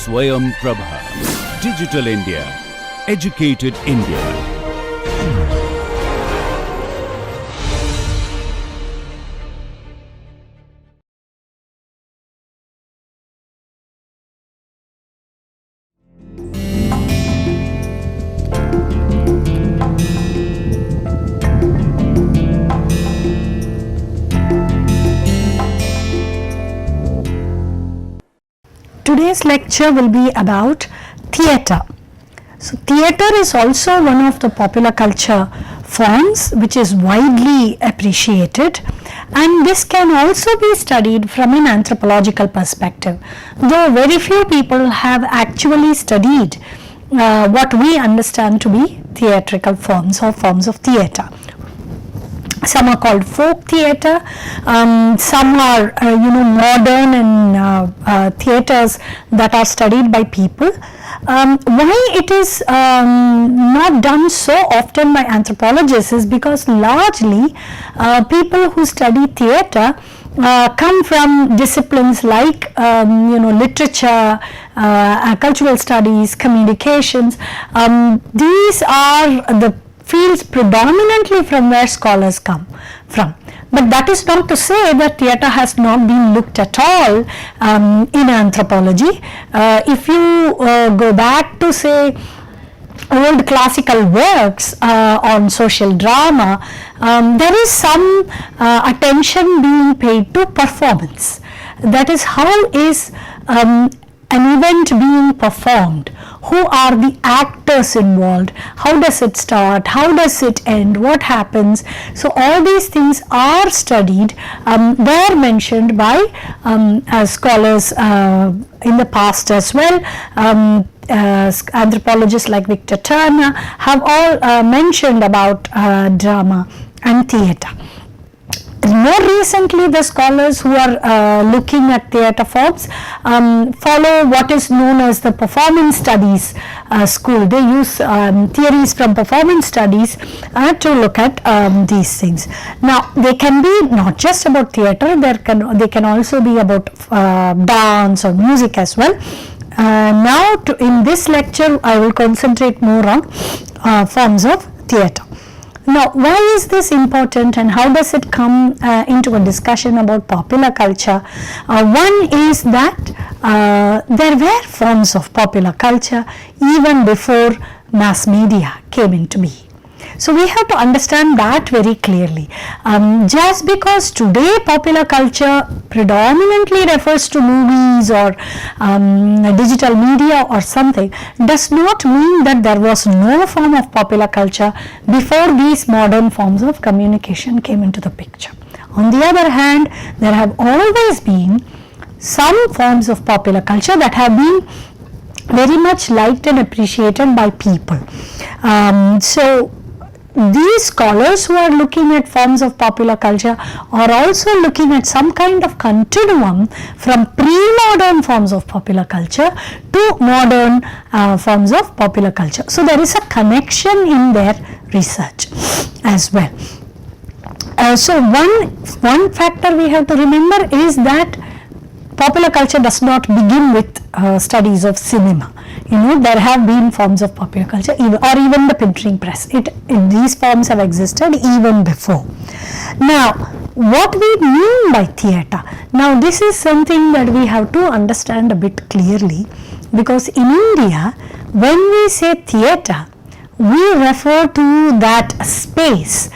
Swayam Prabha. Digital India. Educated India. Today's lecture will be about theatre. So, theatre is also one of the popular culture forms which is widely appreciated, and this can also be studied from an anthropological perspective, though very few people have actually studied what we understand to be theatrical forms or forms of theatre. Some are called folk theatre, some are modern and theatres that are studied by people. Why it is not done so often by anthropologists is because largely people who study theatre come from disciplines like literature, cultural studies, communications. These are the fields predominantly from where scholars come from. But that is not to say that theatre has not been looked at all in anthropology. If you go back to say old classical works on social drama, there is some attention being paid to performance. That is, how is an event being performed? Who are the actors involved? How does it start? How does it end? What happens? So, all these things are studied. They are mentioned by scholars in the past as well. Anthropologists like Victor Turner have all mentioned about drama and theatre. More recently, the scholars who are looking at theatre forms follow what is known as the performance studies school. They use theories from performance studies to look at these things. Now, they can be not just about theatre, they can also be about dance or music as well. Now, in this lecture, I will concentrate more on forms of theatre. Now, why is this important and how does it come into a discussion about popular culture? One is that there were forms of popular culture even before mass media came into being. So, we have to understand that very clearly. Just because today popular culture predominantly refers to movies or digital media or something, does not mean that there was no form of popular culture before these modern forms of communication came into the picture. On the other hand, there have always been some forms of popular culture that have been very much liked and appreciated by people. So, these scholars who are looking at forms of popular culture are also looking at some kind of continuum from pre-modern forms of popular culture to modern forms of popular culture. So, there is a connection in their research as well. So, one factor we have to remember is that popular culture does not begin with studies of cinema. There have been forms of popular culture or even the printing press. These forms have existed even before. Now, what we mean by theatre? Now, this is something that we have to understand a bit clearly, because in India, when we say theatre, we refer to that space,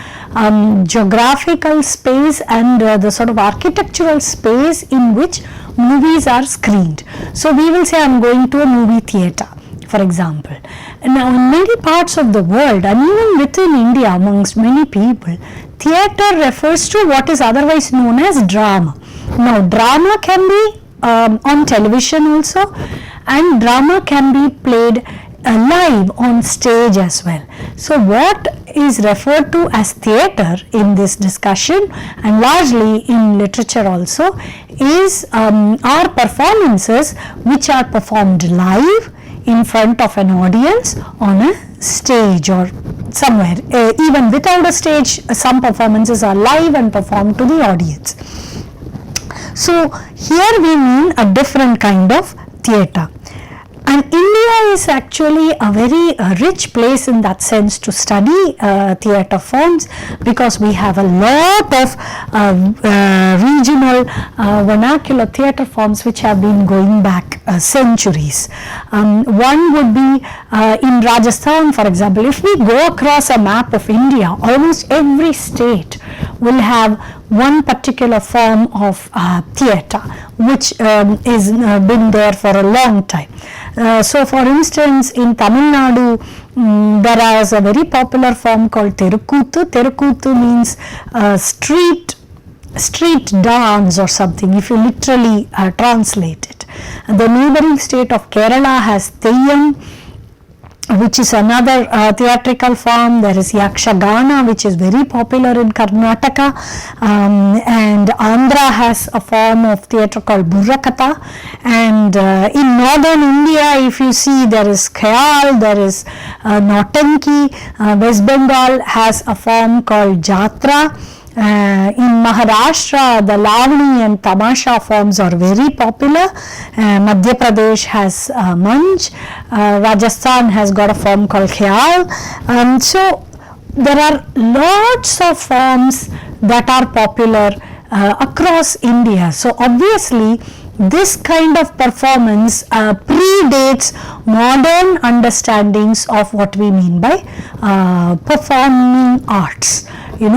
geographical space and the sort of architectural space in which movies are screened. So, we will say I am going to a movie theatre, for example. Now, in many parts of the world and even within India amongst many people, theatre refers to what is otherwise known as drama. Now, drama can be on television also, and drama can be played live on stage as well. So, what is referred to as theatre in this discussion and largely in literature also is are performances which are performed live in front of an audience on a stage or somewhere. Even without a stage, some performances are live and performed to the audience. So, here we mean a different kind of theatre. And India is actually a very rich place in that sense to study theatre forms, because we have a lot of regional vernacular theatre forms which have been going back centuries. One would be in Rajasthan, for example. If we go across a map of India, almost every state will have one particular form of theatre which is been there for a long time. So for instance, in Tamil Nadu, there is a very popular form called Terukuthu. Terukuthu means street dance or something, if you literally translate it. The neighboring state of Kerala has Theyyam, which is another theatrical form. There is Yakshagana, which is very popular in Karnataka, and Andhra has a form of theatre called Burrakatha, and in northern India, if you see, there is Khayal, there is Nautanki. West Bengal has a form called Jatra. In Maharashtra, the Lavani and Tamasha forms are very popular. Madhya Pradesh has Manch. Rajasthan has got a form called Khayal. So there are lots of forms that are popular across India. So obviously, this kind of performance predates modern understandings of what we mean by performing arts.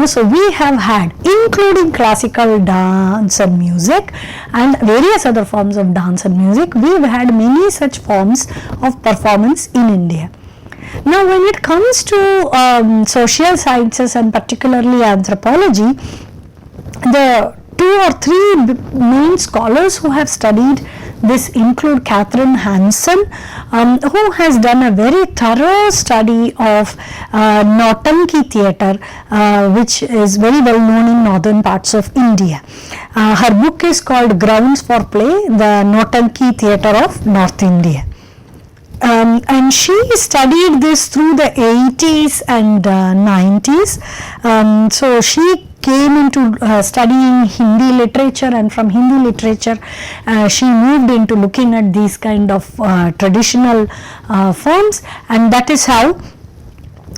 So we have had, including classical dance and music and various other forms of dance and music, we've had many such forms of performance in India. Now, when it comes to social sciences and particularly anthropology, the 2 or 3 main scholars who have studied this include Catherine Hansen, who has done a very thorough study of Nautanki theatre, which is very well known in northern parts of India. Her book is called Grounds for Play, the Nautanki Theatre of North India. And she studied this through the 80s and 90s. So she came into studying Hindi literature, and from Hindi literature she moved into looking at these kind of traditional forms, and that is how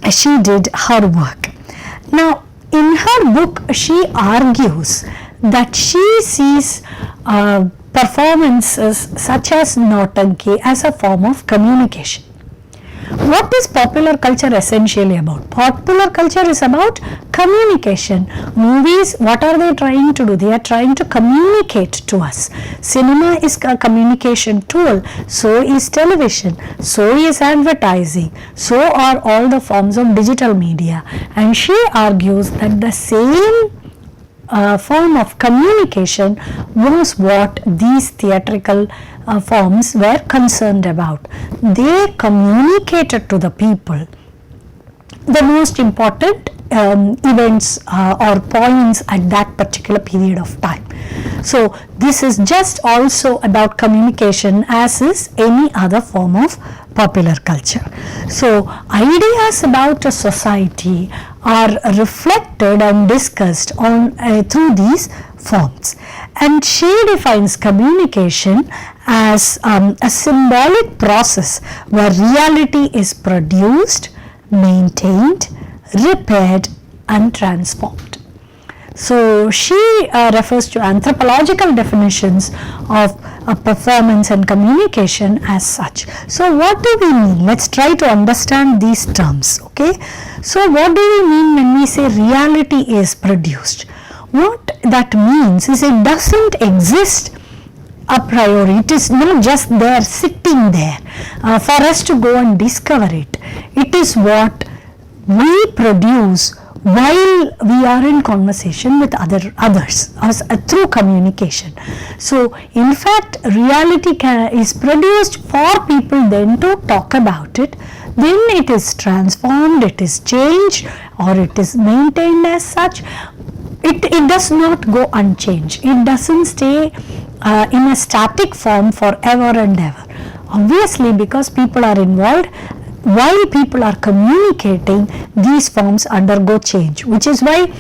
she did her work. Now, in her book, she argues that she sees performances such as Nautanki as a form of communication. What is popular culture essentially about? Popular culture is about communication. Movies, what are they trying to do? They are trying to communicate to us. Cinema is a communication tool, so is television, so is advertising, so are all the forms of digital media. And she argues that the same form of communication was what these theatrical forms were concerned about. They communicated to the people the most important events or points at that particular period of time. So this is just also about communication, as is any other form of popular culture. So ideas about a society are reflected and discussed on through these forms, and she defines communication as a symbolic process where reality is produced, maintained, repaired and transformed. So she refers to anthropological definitions of performance and communication as such. So what do we mean? Let's try to understand these terms. Okay. So what do we mean when we say reality is produced? What that means is it doesn't exist a priori. It is not just there sitting there for us to go and discover it. It is what we produce while we are in conversation with others through communication. So in fact, reality is produced for people then to talk about it, then it is transformed, it is changed, or it is maintained as such. It does not go unchanged. It doesn't stay in a static form forever and ever. Obviously, because people are involved, while people are communicating, these forms undergo change, which is why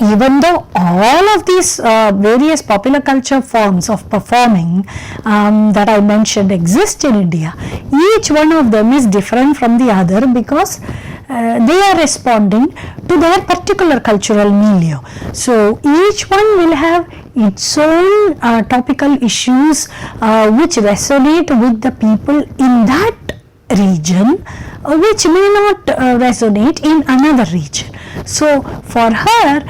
even though all of these various popular culture forms of performing that I mentioned exist in India, each one of them is different from the other because they are responding to their particular cultural milieu. So each one will have its own topical issues which resonate with the people in that region, which may not resonate in another region. So for her,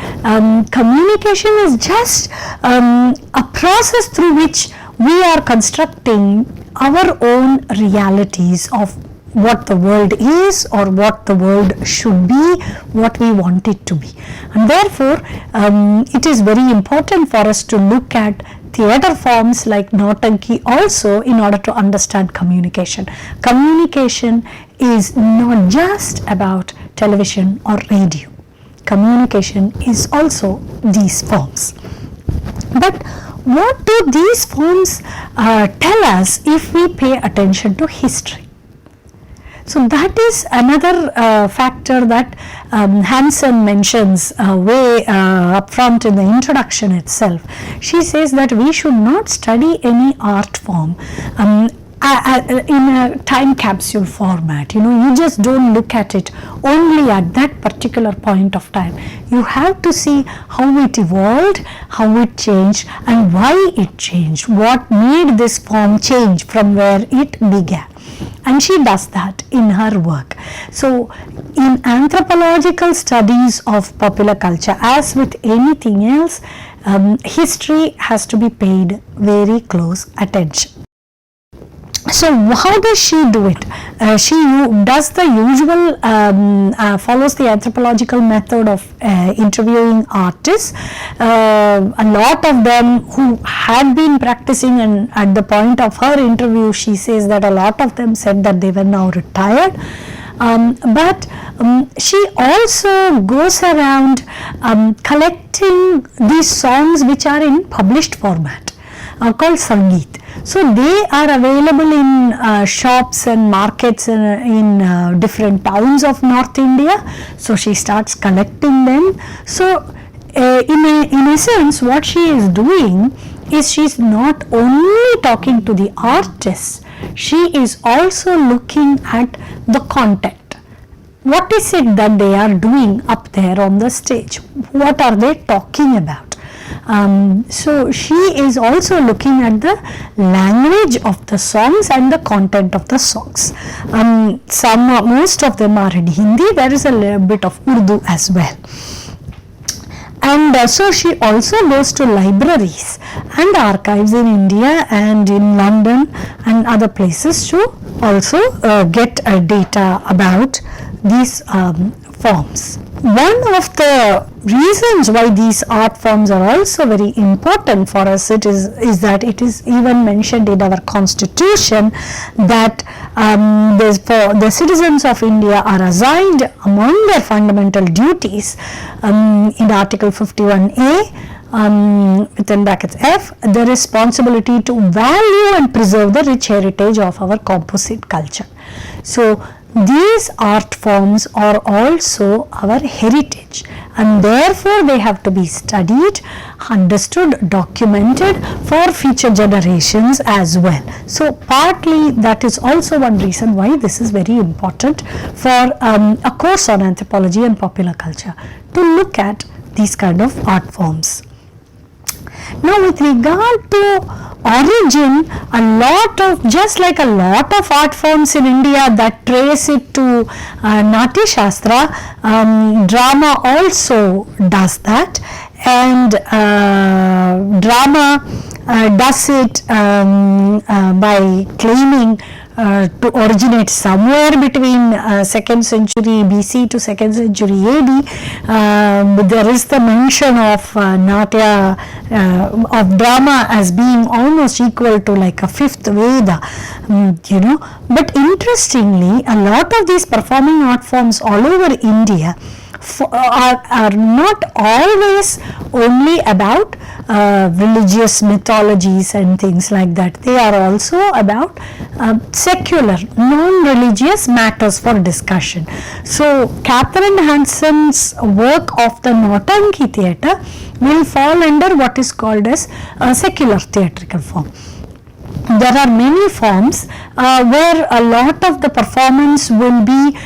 communication is just a process through which we are constructing our own realities of what the world is or what the world should be, what we want it to be. And therefore, it is very important for us to look at theatre forms like Nautanki also in order to understand communication. Communication is not just about television or radio. Communication is also these forms. But what do these forms tell us if we pay attention to history? So that is another factor that Hansen mentions way up front in the introduction itself. She says that we should not study any art form in a time capsule format. You just don't look at it only at that particular point of time. You have to see how it evolved, how it changed, and why it changed, what made this form change from where it began. And she does that in her work. So in anthropological studies of popular culture, as with anything else, history has to be paid very close attention. So how does she do it? She does the usual, follows the anthropological method of interviewing artists. A lot of them who had been practicing, and at the point of her interview she says that a lot of them said that they were now retired. But she also goes around collecting these songs which are in published format called Sangeet. So they are available in shops and markets in different towns of North India. So she starts collecting them. So in essence, what she is doing is she is not only talking to the artists, she is also looking at the content. What is it that they are doing up there on the stage? What are they talking about? So she is also looking at the language of the songs and the content of the songs. Most of them are in Hindi. There is a little bit of Urdu as well. And so she also goes to libraries and archives in India and in London and other places to also get data about these forms. One of the reasons why these art forms are also very important for us is that it is even mentioned in our constitution that the citizens of India are assigned among their fundamental duties in Article 51A within brackets F, the responsibility to value and preserve the rich heritage of our composite culture. So these art forms are also our heritage, and therefore they have to be studied, understood, documented for future generations as well. So partly that is also one reason why this is very important for a course on anthropology and popular culture, to look at these kind of art forms. Now with regard to origin, just like a lot of art forms in India that trace it to Natya Shastra, drama also does that, and drama does it by claiming to originate somewhere between 2nd century BC to 2nd century AD. There is the mention of Natya, of drama as being almost equal to like a 5th Veda, But interestingly, a lot of these performing art forms all over India are not always only about religious mythologies and things like that. They are also about secular, non-religious matters for discussion. So Catherine Hanson's work of the Nautanki theatre will fall under what is called as a secular theatrical form. There are many forms where a lot of the performance will be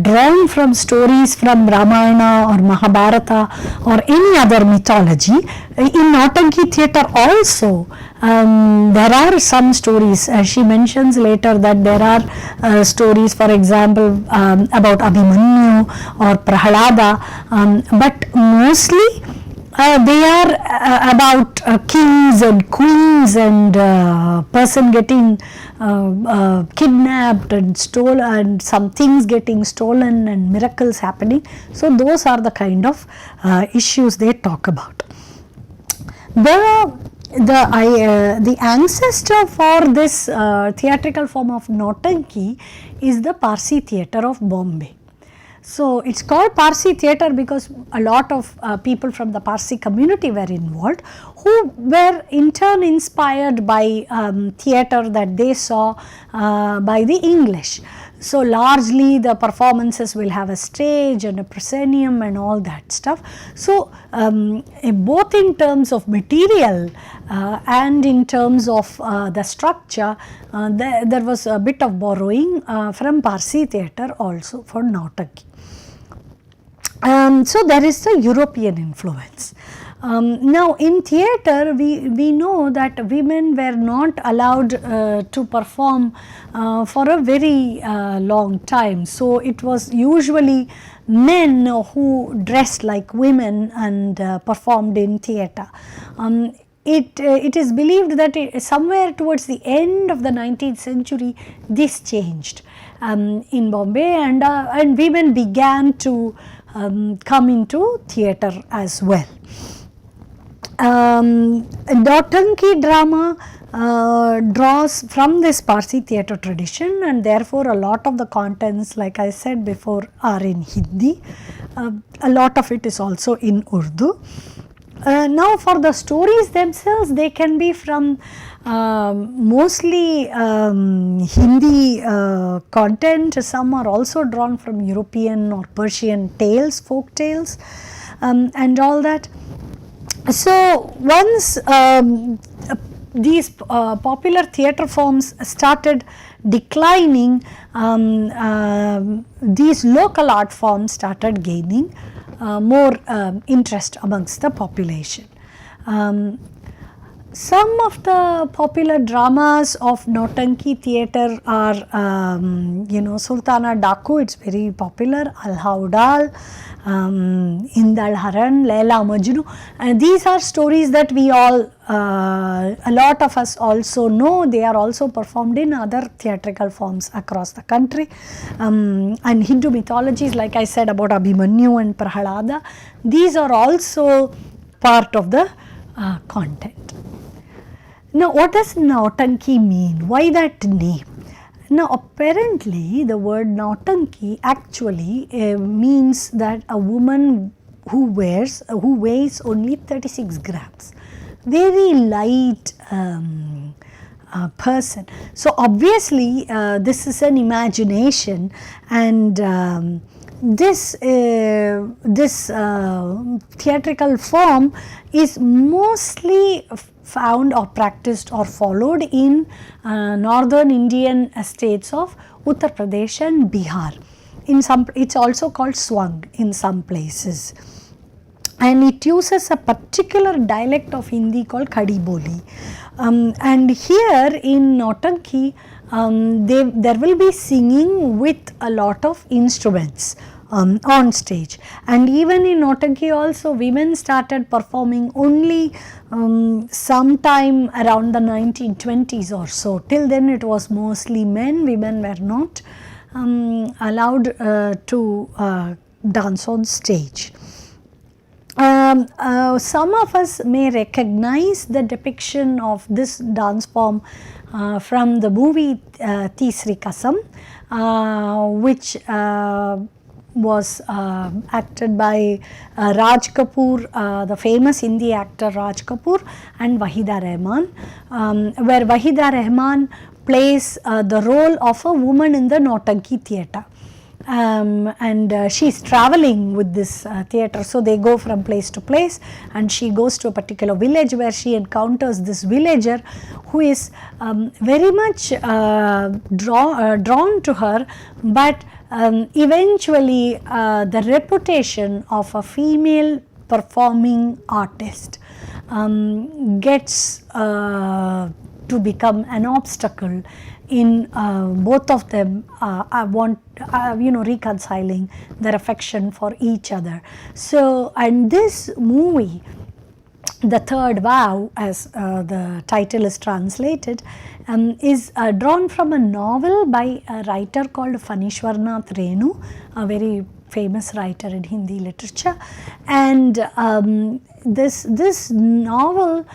drawn from stories from Ramayana or Mahabharata or any other mythology. In Nautanki theatre also there are some stories. She mentions later that there are stories, for example, about Abhimanyu or Prahalada, but mostly they are about kings and queens and person getting kidnapped and stolen and some things getting stolen and miracles happening. So those are the kind of issues they talk about. The ancestor for this theatrical form of Nautanki is the Parsi theatre of Bombay. So it's called Parsi theatre because a lot of people from the Parsi community were involved, who were in turn inspired by theatre that they saw by the English. So largely the performances will have a stage and a proscenium and all that stuff. So both in terms of material and in terms of the structure, there was a bit of borrowing from Parsi theatre also for Nautanki. So there is the European influence. Now in theatre we know that women were not allowed to perform for a very long time. So it was usually men who dressed like women and performed in theatre. It is believed that somewhere towards the end of the 19th century this changed in Bombay, and women began to come into theatre as well. Nautanki drama draws from this Parsi theatre tradition, and therefore a lot of the contents, like I said before, are in Hindi. A lot of it is also in Urdu. Now for the stories themselves, they can be from mostly Hindi content. Some are also drawn from European or Persian tales, folk tales, and all that. So once these popular theatre forms started declining, these local art forms started gaining more interest amongst the population. Some of the popular dramas of Nautanki theatre are, Sultana Daku, it's very popular, Al-Hawdal, Indal Haran, Laila Majnu. These are stories that we all, a lot of us also know. They are also performed in other theatrical forms across the country. And Hindu mythologies, like I said about Abhimanyu and Prahalada, these are also part of the content. Now what does Nautanki mean? Why that name? Now apparently the word Nautanki actually means that a woman who weighs only 36 grams. Very light person. So obviously this is an imagination, and this theatrical form is mostly found or practiced or followed in northern Indian states of Uttar Pradesh and Bihar. In some, it's also called swang in some places, and it uses a particular dialect of Hindi called Khadi Boli. And here in Nautanki, there will be singing with a lot of instruments on stage, and even in Nautanki also women started performing only sometime around the 1920s or so. Till then it was mostly men. Women were not allowed to dance on stage. Some of us may recognize the depiction of this dance form from the movie Teesri Kasam, which was acted by Raj Kapoor, the famous Hindi actor Raj Kapoor, and Wahida Rehman, where Wahida Rehman plays the role of a woman in the Nautanki theatre. And she's traveling with this theatre, so they go from place to place, and she goes to a particular village where she encounters this villager who is very much drawn to her, but eventually the reputation of a female performing artist gets to become an obstacle in both of them reconciling their affection for each other. So, and this movie, The Third Vow, as the title is translated, is drawn from a novel by a writer called Phanishwarnath Renu, a very famous writer in Hindi literature. And this novel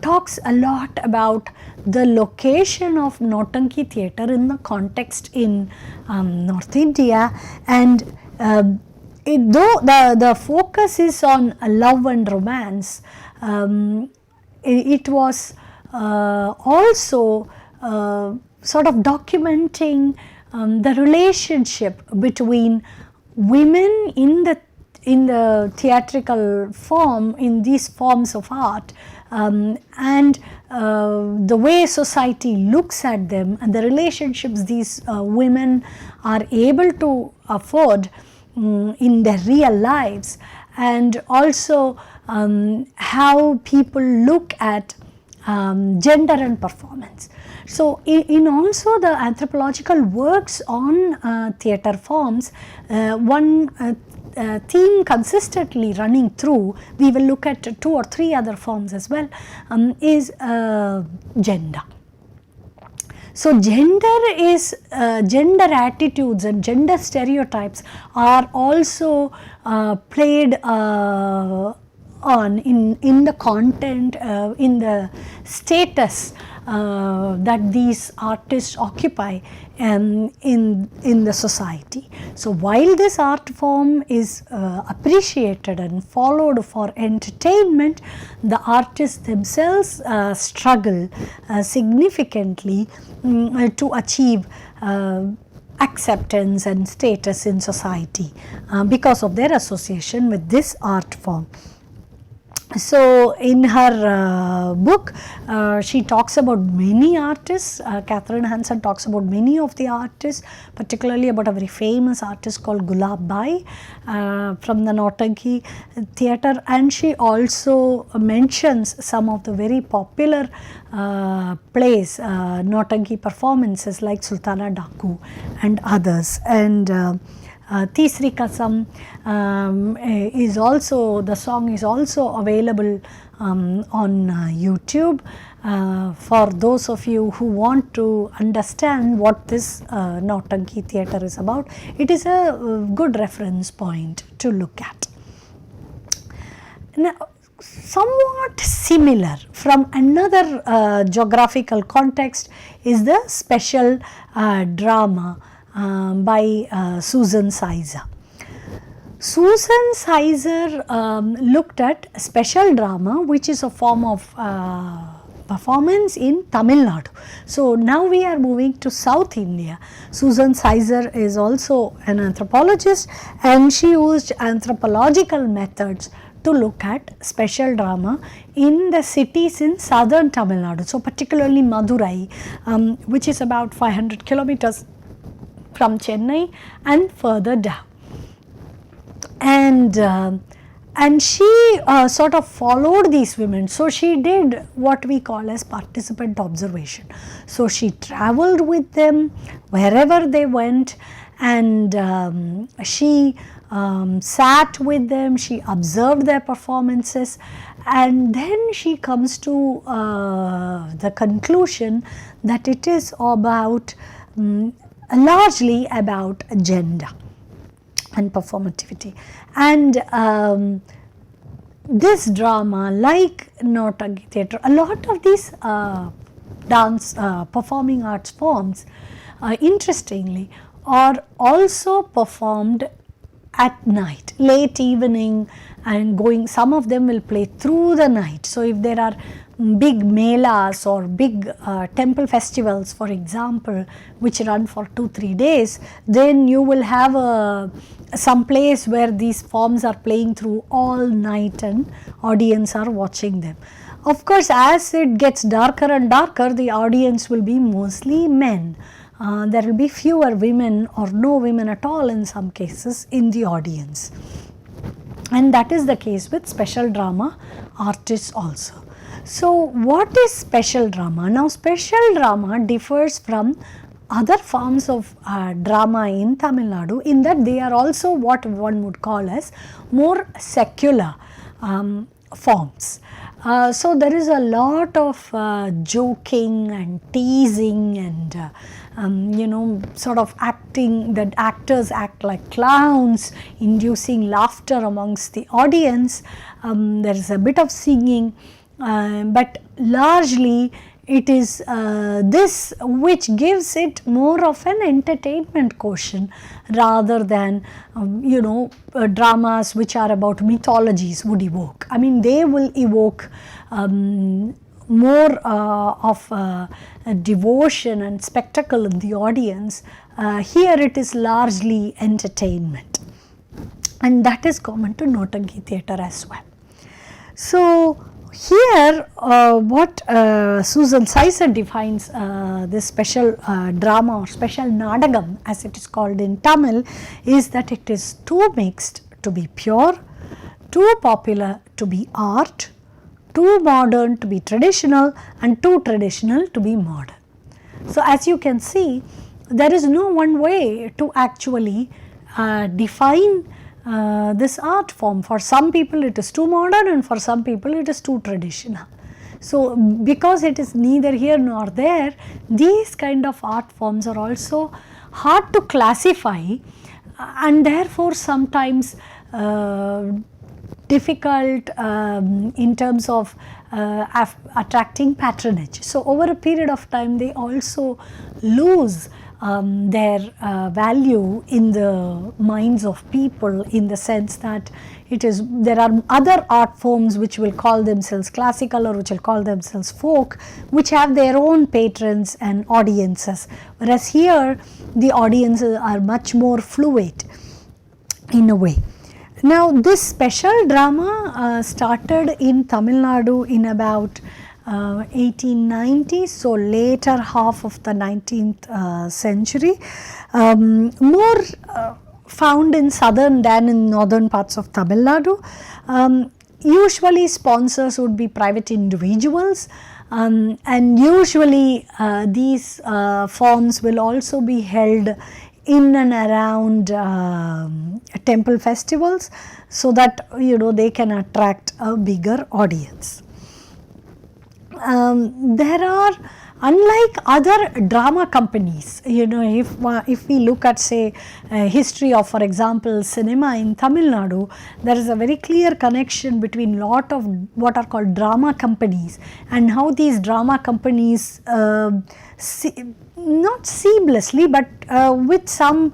talks a lot about the location of Nautanki theatre in the context in North India, and though the focus is on love and romance, it was also sort of documenting the relationship between women in the theatrical form, in these forms of art, and the way society looks at them, and the relationships these women are able to afford in their real lives, and also how people look at gender and performance. So, in also the anthropological works on theatre forms, one theme consistently running through, we will look at 2 or 3 other forms as well, is gender. So, gender attitudes and gender stereotypes are also played on in the content, in the status that these artists occupy in the society. So, while this art form is appreciated and followed for entertainment, the artists themselves struggle significantly to achieve acceptance and status in society because of their association with this art form. So, in her book, she talks about many artists. Catherine Hanson talks about many of the artists, particularly about a very famous artist called Gulab Bhai from the Nautanki theatre, and she also mentions some of the very popular plays, Nautanki performances like Sultana Daku and others. And Teesri Kasam is also, the song is also available on YouTube for those of you who want to understand what this Nautanki theatre is about. It is a good reference point to look at. Now, somewhat similar from another geographical context is the special drama by Susan Sizer. Susan Sizer looked at special drama, which is a form of performance in Tamil Nadu. So, now we are moving to South India. Susan Sizer is also an anthropologist, and she used anthropological methods to look at special drama in the cities in southern Tamil Nadu. So, particularly Madurai, which is about 500 kilometers from Chennai and further down. And she sort of followed these women. So, she did what we call as participant observation. So, she traveled with them wherever they went, and she sat with them, she observed their performances, and then she comes to the conclusion that it is about largely about gender and performativity. And this drama, like Nautanki theatre, a lot of these dance performing arts forms, interestingly, are also performed at night, late evening, and going, some of them will play through the night. So, if there are big melas or big temple festivals, for example, which run for 2-3 days, then you will have some place where these forms are playing through all night and audience are watching them. Of course, as it gets darker and darker, the audience will be mostly men. There will be fewer women or no women at all in some cases in the audience. And that is the case with special drama artists also. So, what is special drama? Now, special drama differs from other forms of drama in Tamil Nadu in that they are also what one would call as more secular forms. So, there is a lot of joking and teasing and sort of acting, that actors act like clowns, inducing laughter amongst the audience. There is a bit of singing, but largely it is this which gives it more of an entertainment quotient rather than dramas which are about mythologies would evoke. I mean, they will evoke more of devotion and spectacle in the audience. Here it is largely entertainment, and that is common to Nautanki theatre as well. So, here what Susan Seiser defines this special drama or special nadagam as it is called in Tamil is that it is too mixed to be pure, too popular to be art, too modern to be traditional, and too traditional to be modern. So, as you can see, there is no one way to actually define this art form. For some people it is too modern and for some people it is too traditional. So, because it is neither here nor there, these kind of art forms are also hard to classify and therefore sometimes difficult in terms of attracting patronage. So, over a period of time they also lose their value in the minds of people, in the sense that there are other art forms which will call themselves classical or which will call themselves folk, which have their own patrons and audiences, whereas here the audiences are much more fluid in a way. Now, this special drama started in Tamil Nadu in about 1890s, so later half of the 19th century, more found in southern than in northern parts of Tamil Nadu. Usually sponsors would be private individuals, and usually these forms will also be held in and around temple festivals, so that they can attract a bigger audience. There are, unlike other drama companies, if we look at say history of, for example, cinema in Tamil Nadu, there is a very clear connection between lot of what are called drama companies and how these drama companies not seamlessly but with some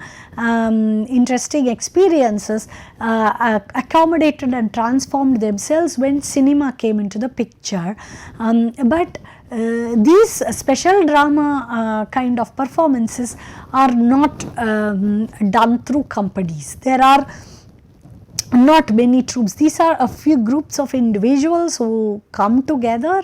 interesting experiences accommodated and transformed themselves when cinema came into the picture. But these special drama kind of performances are not done through companies. There are not many troupes. These are a few groups of individuals who come together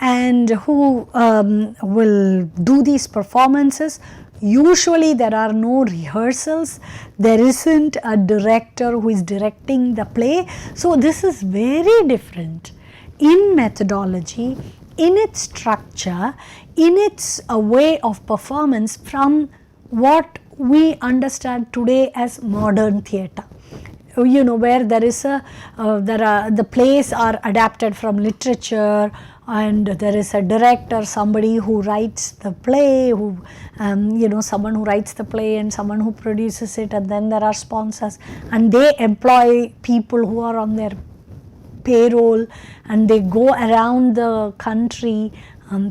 and who will do these performances. Usually there are no rehearsals, there isn't a director who is directing the play. So, this is very different in methodology, in its structure, in its way of performance from what we understand today as modern theatre. Where there is the plays are adapted from literature, and there is a director, somebody who writes the play, someone who writes the play and someone who produces it, and then there are sponsors and they employ people who are on their payroll and they go around the country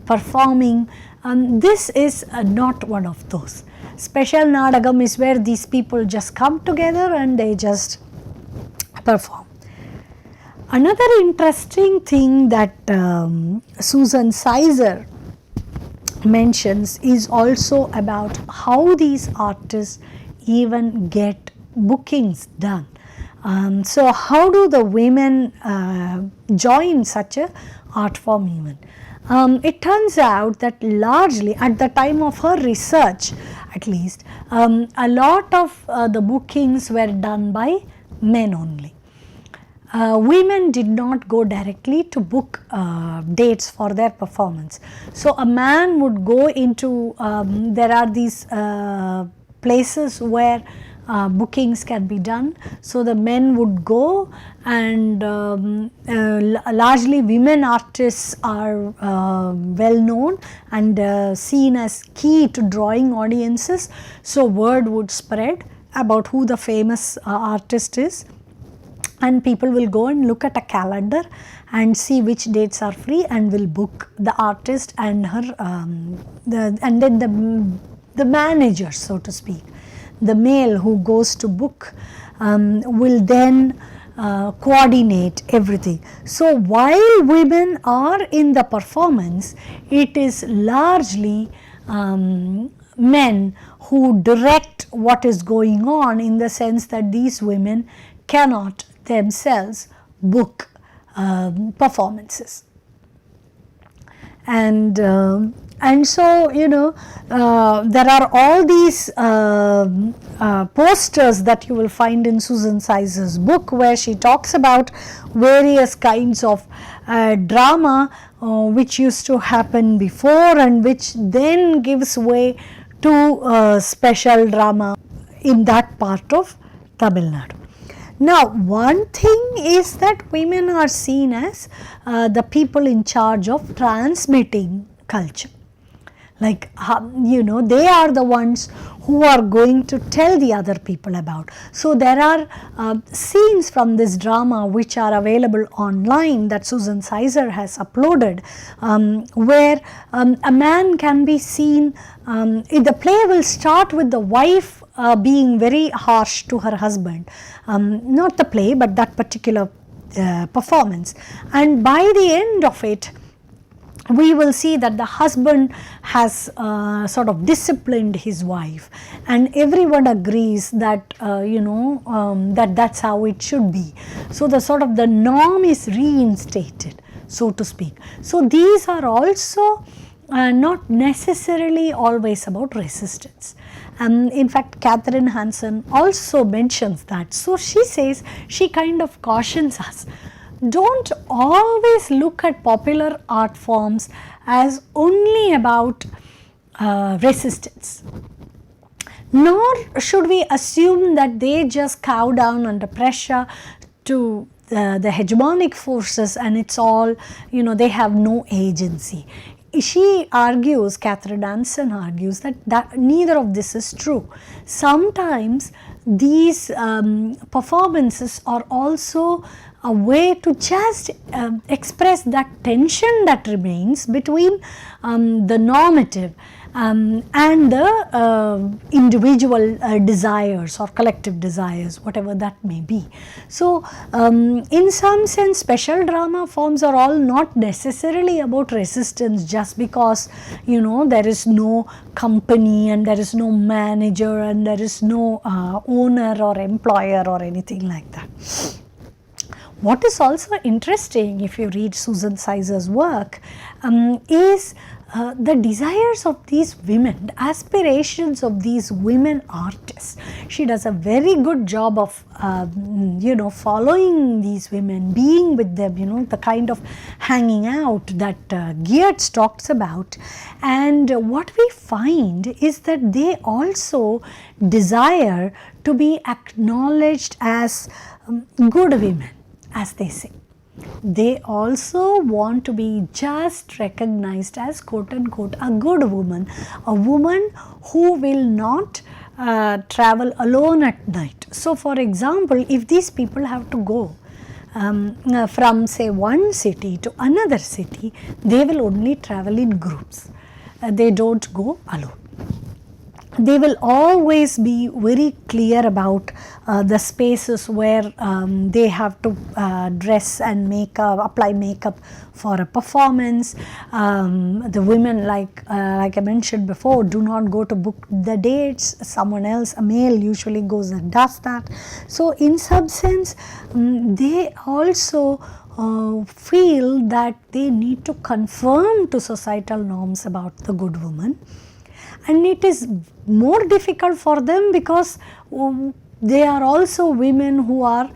performing. This is not one of those. Special Nadagam is where these people just come together and they just perform. Another interesting thing that Susan Sizer mentions is also about how these artists even get bookings done. So how do the women join such a art form even? It turns out that largely at the time of her research at least, a lot of the bookings were done by men only. Women did not go directly to book dates for their performance. So a man would go into, there are these places where bookings can be done. So the men would go, and largely women artists are well known and seen as key to drawing audiences. So word would spread about who the famous artist is, and people will go and look at a calendar and see which dates are free and will book the artist and her and then the manager, so to speak, the male who goes to book will then coordinate everything. So while women are in the performance, it is largely men who direct what is going on, in the sense that these women cannot themselves book performances. And so, you know, there are all these posters that you will find in Susan Sizer's book, where she talks about various kinds of drama which used to happen before and which then gives way to special drama in that part of Tamil Nadu. Now, one thing is that women are seen as the people in charge of transmitting culture. Like, you know, they are the ones who are going to tell the other people about. So there are scenes from this drama which are available online that Susan Sizer has uploaded, where a man can be seen, the play will start with the wife being very harsh to her husband, not the play but that particular performance, and by the end of it we will see that the husband has sort of disciplined his wife, and everyone agrees that you know, that that's how it should be. So the sort of the norm is reinstated, so to speak. So these are also not necessarily always about resistance. In fact, Catherine Hansen also mentions that. So she says, she kind of cautions us, don't always look at popular art forms as only about resistance, nor should we assume that they just cow down under pressure to the hegemonic forces and it's all, you know, they have no agency. She argues, Catherine Hansen argues, that neither of this is true. Sometimes these performances are also a way to just express that tension that remains between the normative and the individual desires or collective desires, whatever that may be. So, in some sense, special drama forms are all not necessarily about resistance, just because, you know, there is no company and there is no manager and there is no owner or employer or anything like that. What is also interesting, if you read Susan Sizer's work, is the desires of these women, the aspirations of these women artists. She does a very good job of, you know, following these women, being with them, you know, the kind of hanging out that Geertz talks about. And what we find is that they also desire to be acknowledged as good women, as they say. They also want to be just recognized as quote unquote a good woman, a woman who will not travel alone at night. So for example, if these people have to go from say one city to another city, they will only travel in groups. They don't go alone. they will always be very clear about the spaces where they have to dress and apply makeup for a performance. The women, like I mentioned before, do not go to book the dates. Someone else, a male, usually goes and does that. So in some sense, they also feel that they need to conform to societal norms about the good woman. And it is more difficult for them because they are also women who are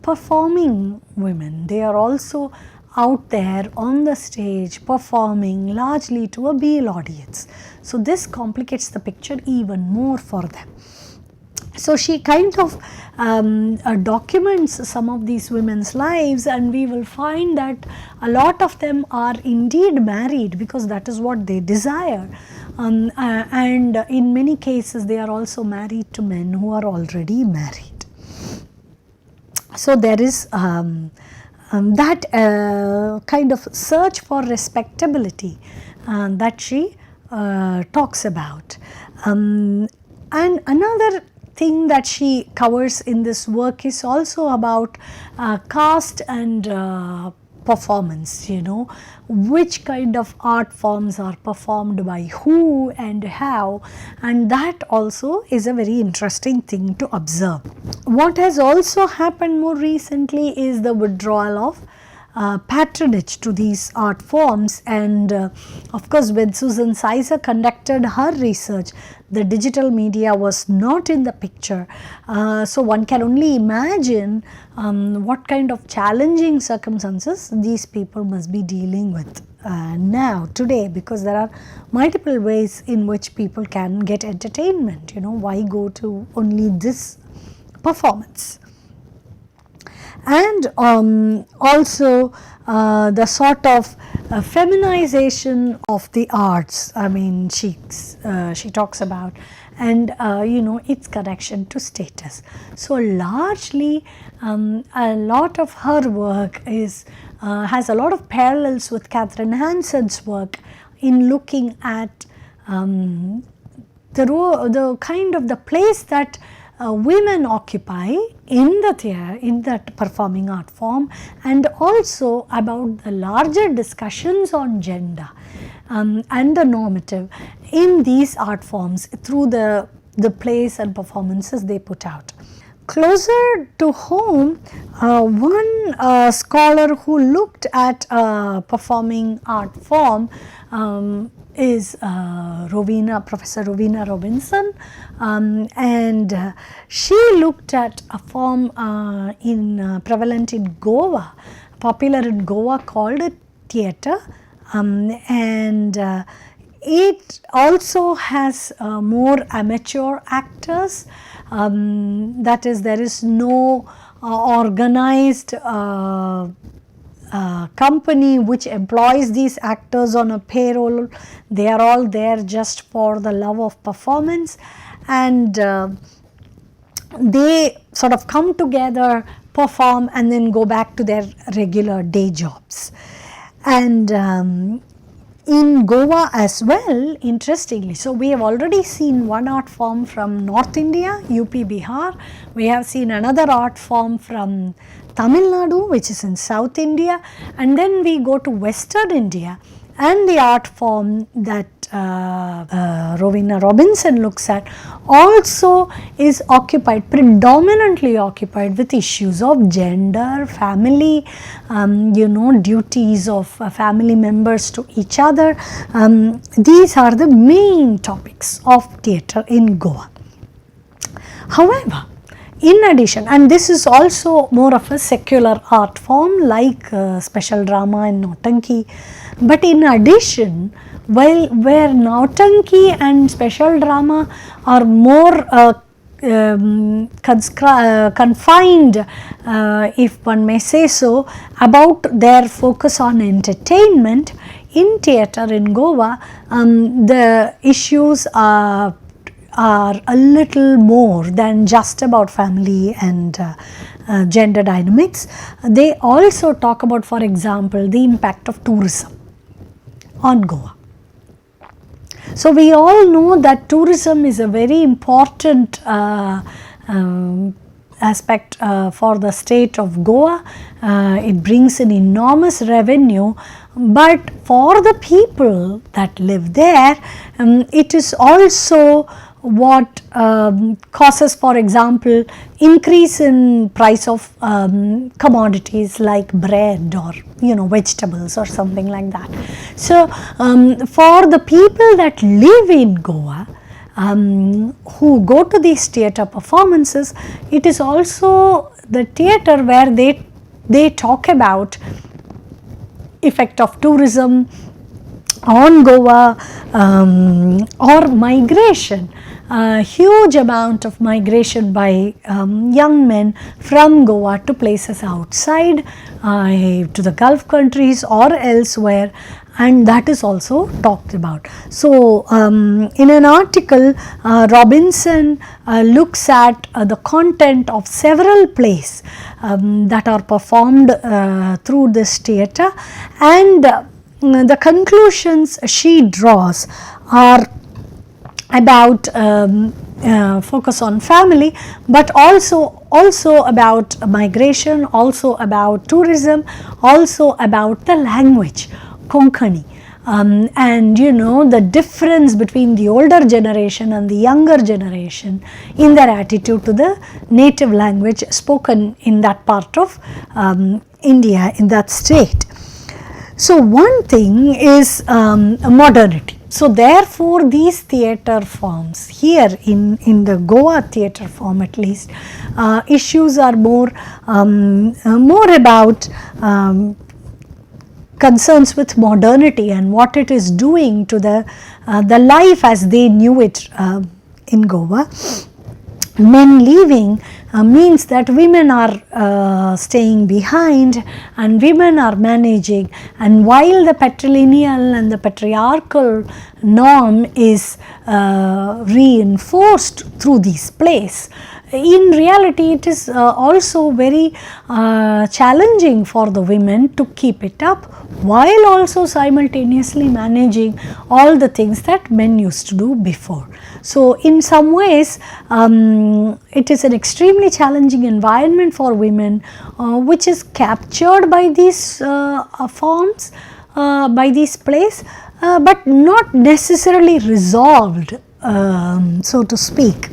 performing women. They are also out there on the stage performing largely to a male audience. So this complicates the picture even more for them. So she kind of documents some of these women's lives, and we will find that a lot of them are indeed married because that is what they desire. And in many cases they are also married to men who are already married. So there is that kind of search for respectability that she talks about. And another thing that she covers in this work is also about caste and performance, which kind of art forms are performed by who and how, and that also is a very interesting thing to observe. What has also happened more recently is the withdrawal of patronage to these art forms, and of course when Susan Sizer conducted her research, the digital media was not in the picture. So one can only imagine what kind of challenging circumstances these people must be dealing with now today, because there are multiple ways in which people can get entertainment. Why go to only this performance? And also the sort of feminization of the arts, she talks about, and its connection to status. So largely a lot of her work has a lot of parallels with Catherine Hanson's work in looking at the kind of the place that women occupy in that performing art form, and also about the larger discussions on gender and the normative in these art forms through the plays and performances they put out. Closer to home, one scholar who looked at performing art form is Professor Rowena Robinson, and she looked at a form prevalent in Goa, popular in Goa, called theatre, and it also has more amateur actors. That is, there is no organized company which employs these actors on a payroll. They are all there just for the love of performance, and they sort of come together, perform, and then go back to their regular day jobs. And in Goa as well, interestingly, so we have already seen one art form from North India, UP, Bihar. We have seen another art form from Tamil Nadu, which is in South India, and then we go to Western India, and the art form that Rowena Robinson looks at also is predominantly occupied with issues of gender, family, duties of family members to each other. These are the main topics of theatre in Goa. However, in addition, and this is also more of a secular art form like special drama and Nautanki, but in addition, where Nautanki and special drama are more confined, if one may say so, about their focus on entertainment, in theatre in Goa, the issues are a little more than just about family and gender dynamics. They also talk about, for example, the impact of tourism on Goa. So we all know that tourism is a very important aspect for the state of Goa. It brings an enormous revenue, but for the people that live there, it is also what causes, for example, increase in price of commodities like bread or vegetables or something like that. So for the people that live in Goa, who go to these theatre performances, it is also the theatre where they talk about effect of tourism on Goa or migration. Huge amount of migration by young men from Goa to places outside, to the Gulf countries or elsewhere, and that is also talked about. So in an article, Robinson looks at the content of several plays that are performed through this theatre, and the conclusions she draws are about focus on family, but also about migration, also about tourism, also about the language, Konkani. And the difference between the older generation and the younger generation in their attitude to the native language spoken in that part of India, in that state. So one thing is modernity. So therefore these theatre forms here in the Goa theatre form, at least, issues are more about concerns with modernity and what it is doing to the life as they knew it in Goa. Men leaving means that women are staying behind and women are managing, and while the patrilineal and the patriarchal norm is reinforced through these plays, in reality it is also very challenging for the women to keep it up, while also simultaneously managing all the things that men used to do before. So in some ways it is an extremely challenging environment for women, which is captured by these forms, by these plays, but not necessarily resolved, so to speak.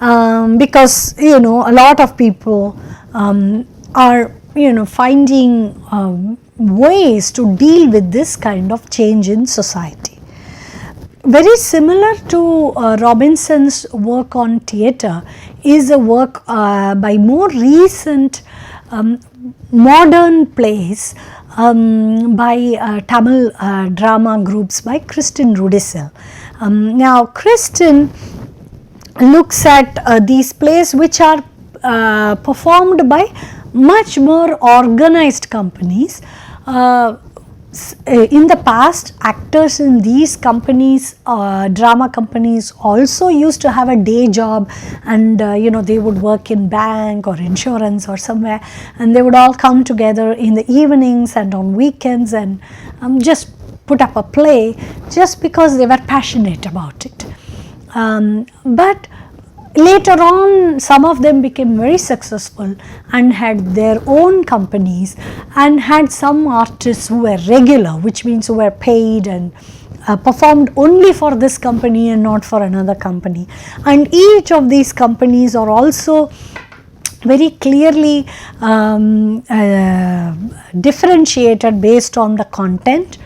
Because a lot of people are finding ways to deal with this kind of change in society. Very similar to Robinson's work on theatre is a work by more recent modern plays by Tamil drama groups by Kristin Rudisill. Now Kristin looks at these plays which are performed by much more organized companies. In the past, actors in these companies, drama companies, also used to have a day job, and they would work in bank or insurance or somewhere, and they would all come together in the evenings and on weekends and just put up a play just because they were passionate about it. But later on, some of them became very successful and had their own companies, and had some artists who were regular, which means who were paid and performed only for this company and not for another company. And each of these companies are also very clearly differentiated based on the content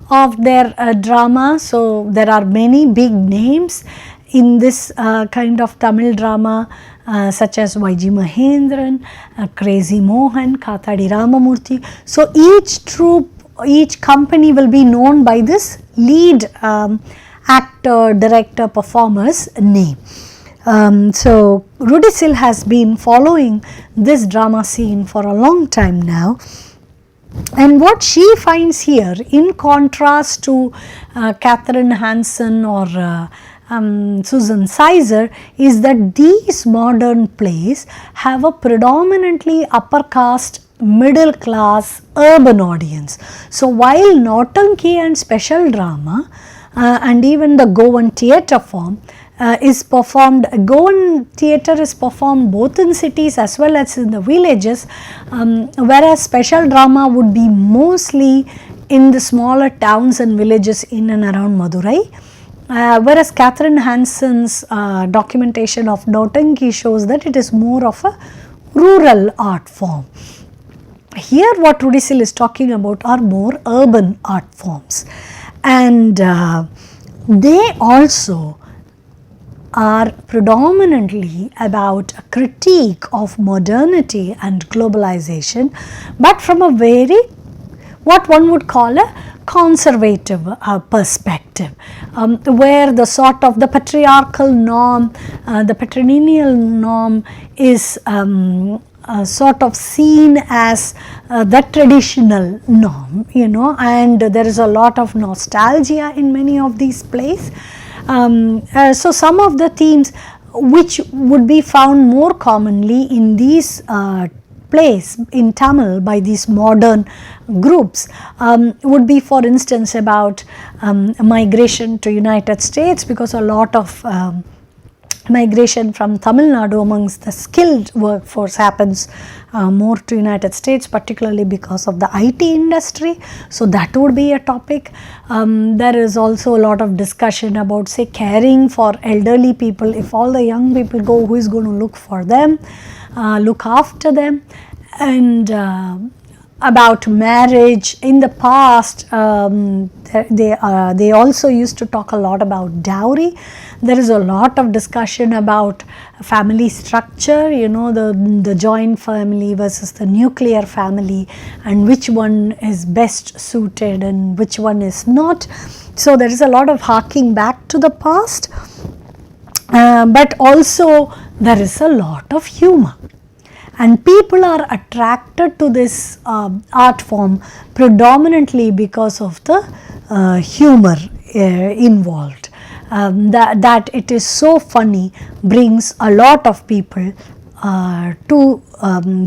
of their drama. So there are many big names in this kind of Tamil drama, such as Y.G. Mahendran, Crazy Mohan, Kathadi Ramamurthy. So each troupe, each company will be known by this lead actor, director, performer's name. So Rudisill has been following this drama scene for a long time now. And what she finds here, in contrast to Catherine Hansen or Susan Sizer, is that these modern plays have a predominantly upper caste, middle class, urban audience. So while Nautanki and special drama and even the Goan theatre form is performed. Goan theatre is performed both in cities as well as in the villages, whereas special drama would be mostly in the smaller towns and villages in and around Madurai. Whereas Catherine Hanson's documentation of Nautanki shows that it is more of a rural art form. Here what Rudisil is talking about are more urban art forms, and they also are predominantly about a critique of modernity and globalization, but from a very, what one would call a conservative perspective, where the sort of the patriarchal norm, the patrilineal norm is sort of seen as the traditional norm, and there is a lot of nostalgia in many of these plays. So some of the themes which would be found more commonly in these plays in Tamil by these modern groups would be, for instance, about migration to United States, because a lot of migration from Tamil Nadu amongst the skilled workforce happens more to United States, particularly because of the IT industry. So that would be a topic. There is also a lot of discussion about, say, caring for elderly people. If all the young people go, who is going to look for them, look after them? And about marriage. In the past, they also used to talk a lot about dowry. There is a lot of discussion about family structure, the joint family versus the nuclear family, and which one is best suited and which one is not. So there is a lot of harking back to the past, but also there is a lot of humor. And people are attracted to this art form predominantly because of the humor involved. That it is so funny brings a lot of people to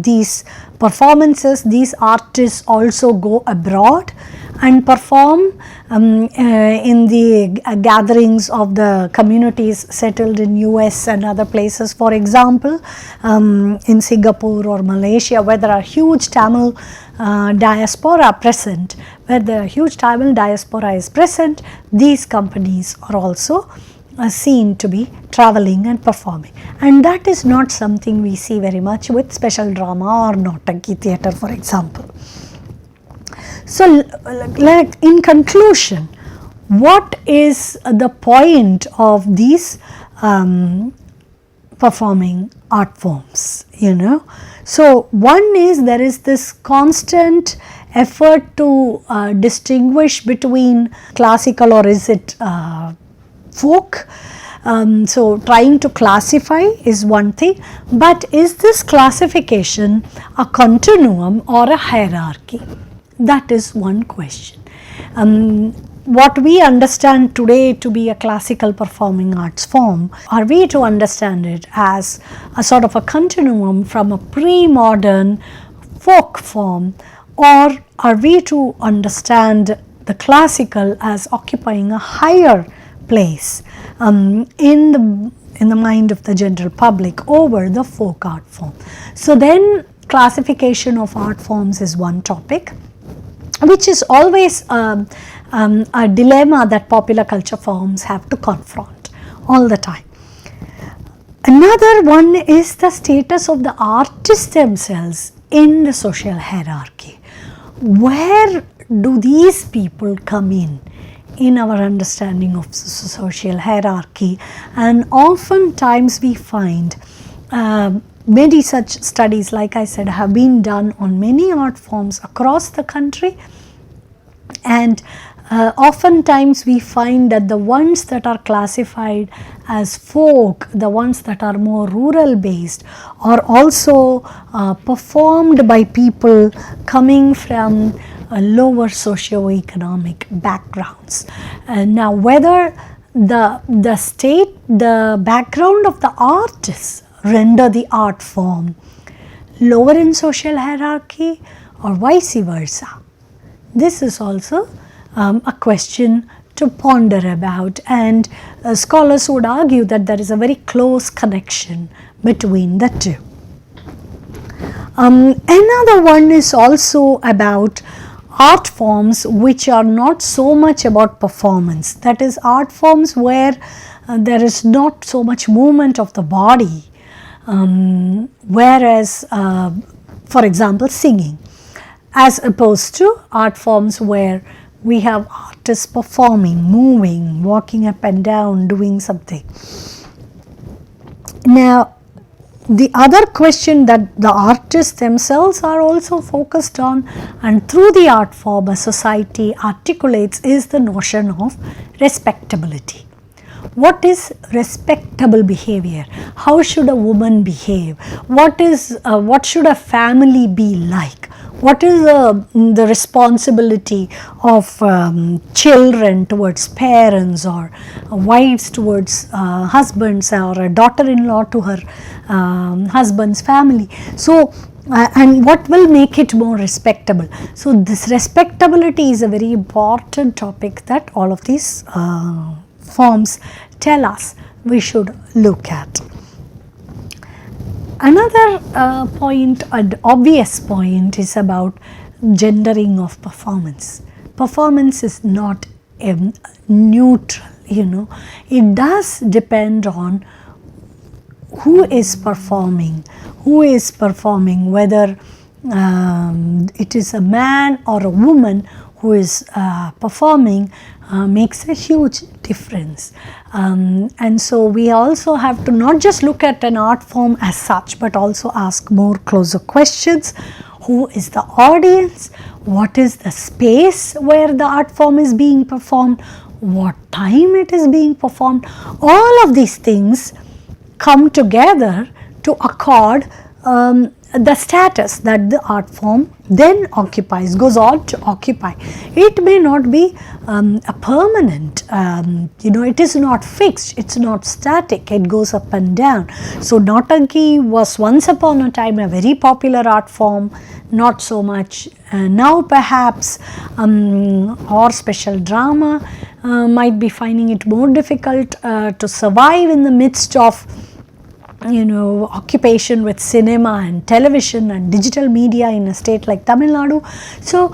these performances. These artists also go abroad and perform in the gatherings of the communities settled in US and other places. For example, in Singapore or Malaysia, where there are huge Tamil diaspora present, these companies are also seen to be traveling and performing, and that is not something we see very much with special drama or Nautanki theatre, for example. So, in conclusion, what is the point of these performing art forms? So one is, there is this constant effort to distinguish between classical or is it folk. So trying to classify is one thing, but is this classification a continuum or a hierarchy? That is one question. What we understand today to be a classical performing arts form, are we to understand it as a sort of a continuum from a pre-modern folk form, or are we to understand the classical as occupying a higher place in the mind of the general public over the folk art form? So then classification of art forms is one topic, which is always a dilemma that popular culture forms have to confront all the time. Another one is the status of the artists themselves in the social hierarchy. Where do these people come in our understanding of social hierarchy? And oftentimes we find many such studies, like I said, have been done on many art forms across the country, and oftentimes we find that the ones that are classified as folk, the ones that are more rural based, are also performed by people coming from lower socio-economic backgrounds. Now whether the background of the artists render the art form lower in social hierarchy or vice versa, this is also a question to ponder about, and scholars would argue that there is a very close connection between the two. Another one is also about art forms which are not so much about performance, that is, art forms where there is not so much movement of the body, whereas for example singing, as opposed to art forms where we have artists performing, moving, walking up and down, doing something. Now, the other question that the artists themselves are also focused on, and through the art form a society articulates, is the notion of respectability. What is respectable behavior? How should a woman behave? What should a family be like? What is the responsibility of children towards parents, or wives towards husbands, or a daughter-in-law to her husband's family? So, and what will make it more respectable? So, this respectability is a very important topic that all of these forms tell us we should look at. Another point, an obvious point, is about gendering of performance. Performance is not neutral, it does depend on who is performing, whether it is a man or a woman who is performing, makes a huge difference. And so we also have to not just look at an art form as such, but also ask more closer questions. Who is the audience? What is the space where the art form is being performed? What time it is being performed? All of these things come together to accord the status that the art form then occupies, goes on to occupy. It may not be a permanent, it is not fixed, it's not static, it goes up and down. So, Nautanki was once upon a time a very popular art form, not so much now perhaps, or special drama might be finding it more difficult to survive in the midst of occupation with cinema and television and digital media in a state like Tamil Nadu. So,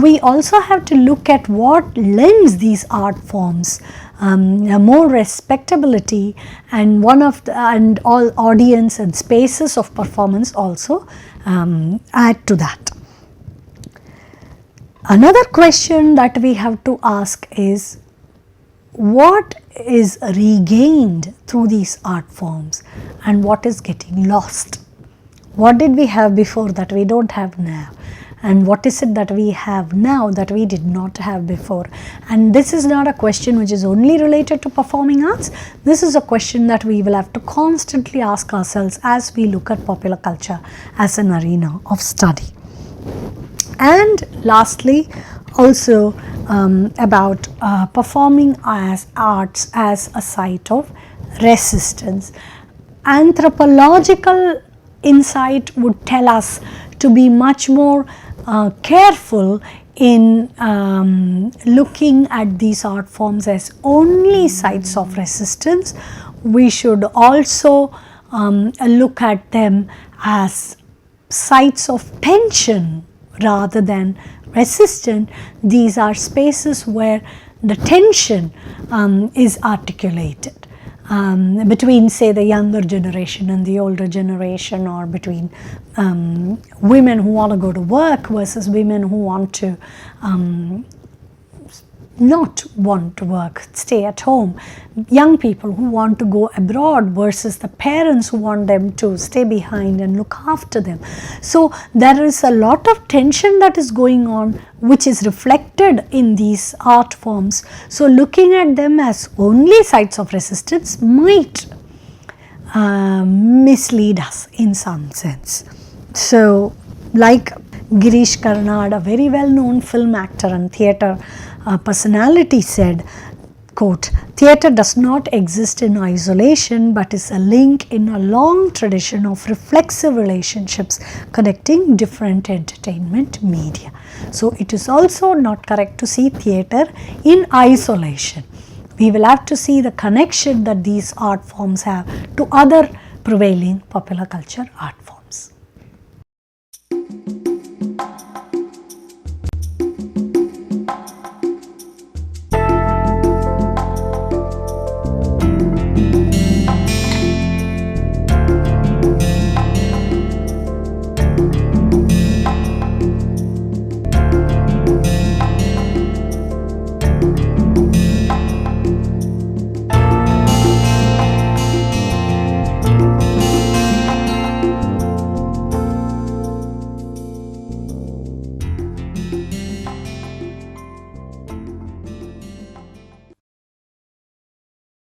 we also have to look at what lends these art forms more respectability, and and all audience and spaces of performance also add to that. Another question that we have to ask is, what is regained through these art forms and what is getting lost? What did we have before that we don't have now? And what is it that we have now that we did not have before? And this is not a question which is only related to performing arts. This is a question that we will have to constantly ask ourselves as we look at popular culture as an arena of study. And lastly, also about performing as arts as a site of resistance. Anthropological insight would tell us to be much more careful in looking at these art forms as only sites of resistance. We should also look at them as sites of tension rather than resistant. These are spaces where the tension is articulated between, say, the younger generation and the older generation, or between women who want to go to work versus women who want to not want to work, stay at home, young people who want to go abroad versus the parents who want them to stay behind and look after them. So, there is a lot of tension that is going on which is reflected in these art forms. So, looking at them as only sites of resistance might mislead us in some sense. So, like Girish Karnad, a very well known film actor and theatre personality, said, Quote, theatre does not exist in isolation but is a link in a long tradition of reflexive relationships connecting different entertainment media. So, it is also not correct to see theatre in isolation. We will have to see the connection that these art forms have to other prevailing popular culture art forms.